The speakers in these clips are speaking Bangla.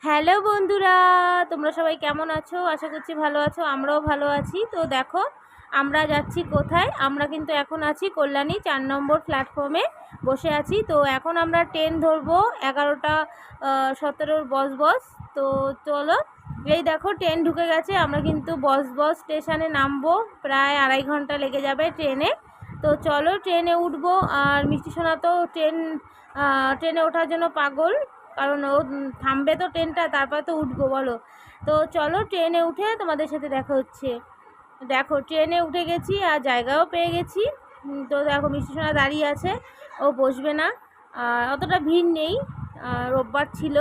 হ্যালো বন্ধুরা, তোমরা সবাই কেমন আছো? আশা করছি ভালো আছো, আমরাও ভালো আছি। তো দেখো আমরা যাচ্ছি কোথায়। আমরা কিন্তু এখন আছি কল্যাণী 4 নম্বর প্ল্যাটফর্মে বসে আছি। তো এখন আমরা ট্রেন ধরবো 11টা 17 বস। তো চলো, এই দেখো ট্রেন ঢুকে গেছে। আমরা কিন্তু বস স্টেশনে নামবো, প্রায় 2.5 ঘন্টা লেগে যাবে ট্রেনে। তো চলো ট্রেনে উঠবো। আর মিষ্টি সোনা তো ট্রেনে ওঠার জন্য পাগল, কারণ ও থামবে তো ট্রেনটা, তারপর তো উঠবো বলো। তো চলো ট্রেনে উঠে তোমাদের সাথে দেখা হচ্ছে। দেখো ট্রেনে উঠে গেছি আর জায়গাও পেয়ে গেছি। তো দেখো মিষ্টি সোনা দাঁড়িয়ে আছে, ও বসবে না। আর অতটা ভিড় নেই, রোববার ছিল,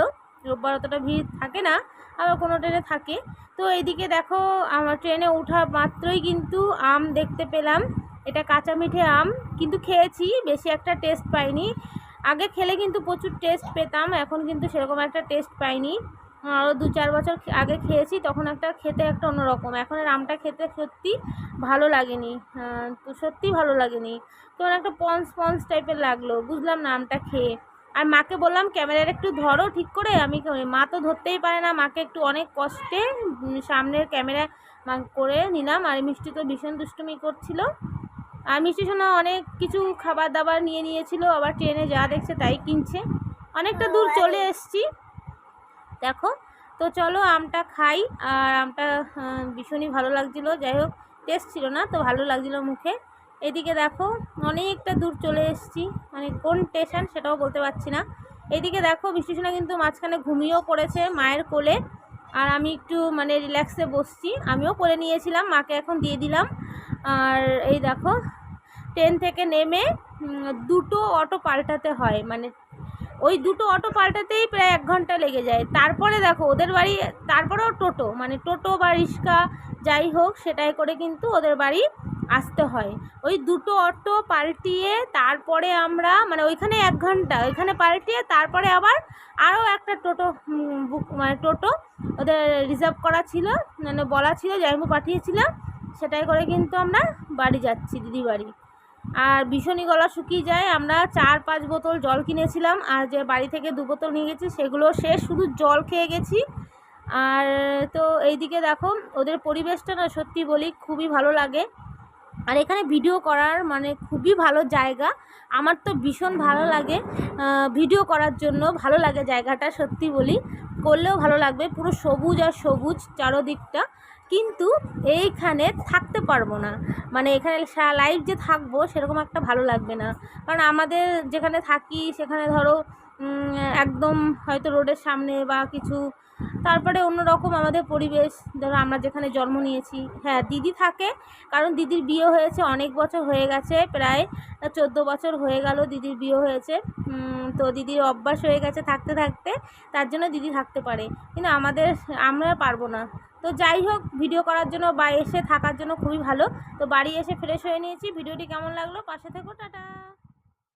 রোববার অতটা ভিড় থাকে না, আবার কোনো ট্রেনে থাকে। তো এইদিকে দেখো আমার ট্রেনে ওঠা মাত্রই কিন্তু আম দেখতে পেলাম। এটা কাঁচা মিঠে আম, কিন্তু খেয়েছি, বেশি একটা টেস্ট পাইনি। আগে খেলে কিন্তু প্রচুর টেস্ট পেতাম, এখন কিন্তু সেরকম একটা টেস্ট পাইনি। আরও 2-4 বছর আগে খেয়েছি, তখন খেতে একটা অন্যরকম। এখন এর আমটা খেতে সত্যি ভালো লাগেনি, তো সত্যিই ভালো লাগেনি। কেমন একটা পন্স টাইপের লাগলো, বুঝলাম না আমটা খেয়ে। আর মাকে বললাম ক্যামেরার একটু ধরো ঠিক করে, মা তো ধরতেই পারে না। মাকে একটু অনেক কষ্টে সামনের ক্যামেরা করে নিলাম। আর মিষ্টি তো ভীষণ দুষ্টুমি করছিল। আর মিষ্টি সোনা অনেক কিছু খাবার দাবার নিয়ে নিয়েছিল, আবার ট্রেনে যা দেখছে তাই কিনছে। অনেকটা দূর চলে এসেছি দেখো। তো চলো আমটা খাই। আর আমটা ভীষণই ভালো লাগছিলো, যাই হোক টেস্ট ছিল না তো ভালো লাগছিলো মুখে। এদিকে দেখো অনেকটা দূর চলে এসেছি, মানে কোন স্টেশন সেটাও বলতে পারছি না। এদিকে দেখো মিষ্টি সোনা কিন্তু মাঝখানে ঘুমিয়েও পড়েছে মায়ের কোলে। আর আমি একটু মানে রিল্যাক্সে বসছি, আমিও কোলে নিয়েছিলাম, মাকে এখন দিয়ে দিলাম। আর এই দেখো ট্রেন থেকে নেমে 2টো অটো পাল্টাতে হয়, মানে ওই 2টো অটো পাল্টাতেই প্রায় 1 ঘন্টা লেগে যায়। তারপরে দেখো ওদের বাড়ি, তারপরেও টোটো, মানে টোটো বা রিক্সা যাই হোক সেটাই করে কিন্তু ওদের বাড়ি আসতে হয়। ওই 2টো অটো পাল্টিয়ে তারপরে আমরা, মানে ওইখানে 1 ঘন্টা, ওইখানে পাল্টিয়ে তারপরে আবার আরও একটা টোটো মানে টোটো ওদের রিজার্ভ করা ছিল, মানে বলা ছিল, জাইমু পাঠিয়েছিলাম, সেটাই করে কিন্তু আমরা বাড়ি যাচ্ছি, দিদি বাড়ি। আর ভীষণই গলা শুকিয়ে যায়। আমরা 4-5 বোতল জল কিনেছিলাম, আর যে বাড়ি থেকে 2 বোতল নিয়ে গেছি সেগুলো শেষ, শুধু জল খেয়ে গেছি। আর তো এইদিকে দেখো ওদের পরিবেশটা না সত্যি বলি খুবই ভালো লাগে। আর এখানে ভিডিও করার মানে খুবই ভালো জায়গা, আমার তো ভীষণ ভালো লাগে ভিডিও করার জন্য। ভালো লাগে জায়গাটা, সত্যি বলি, করলেও ভালো লাগবে। পুরো সবুজ আর সবুজ চারদিকটা, কিন্তু এইখানে থাকতে পারবো না, মানে এখানে লাইভ যে থাকবো সেরকম একটা ভালো লাগবে না। কারণ আমাদের যেখানে থাকি সেখানে ধরো একদম হয়তো রোডের সামনে বা কিছু, তারপরে অন্যরকম আমাদের পরিবেশ। ধরো আমরা যেখানে জন্ম নিয়েছি, হ্যাঁ দিদি থাকে, কারণ দিদির বিয়ে হয়েছে অনেক বছর হয়ে গেছে, প্রায় 14 বছর হয়ে গেল দিদির বিয়ে হয়েছে। তো দিদির অভ্যাস হয়ে গেছে থাকতে থাকতে, তার জন্য দিদি থাকতে পারে, কিন্তু আমরা পারবো না। তো যাই হোক ভিডিও করার জন্য বা এসে থাকার জন্য খুবই ভালো। তো বাড়ি এসে ফ্রেশ হয়ে নিয়েছি। ভিডিওটি কেমন লাগলো পাশে থেকো, টাটা।